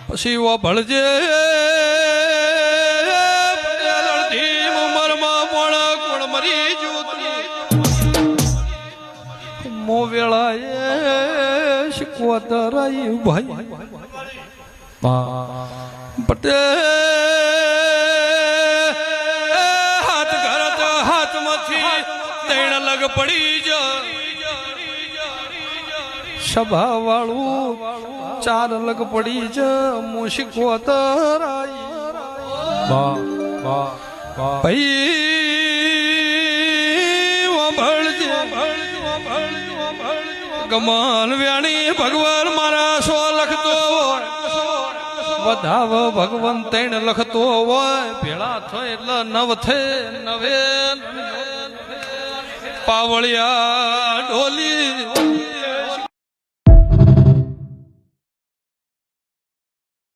પછી ઓ ભળજે ઉંમરમાં પણ કોણ મરી જૂત મો વેળાએ શીખવતરાઈ ભાઈ પટેલ હાથ ઘરત હાથમાંથી તૈણ લગ પડી જ સભા વાળું ચાર લગ પડી જ મુશીકો તરાઈ ગમાન વ્યાણી ભગવાન મારા સો લખતો વધાવ ભગવાન તૈણ લખતો હોય ભેળા થાય એટલે નવ થે નવે પાવળિયા ઢોલી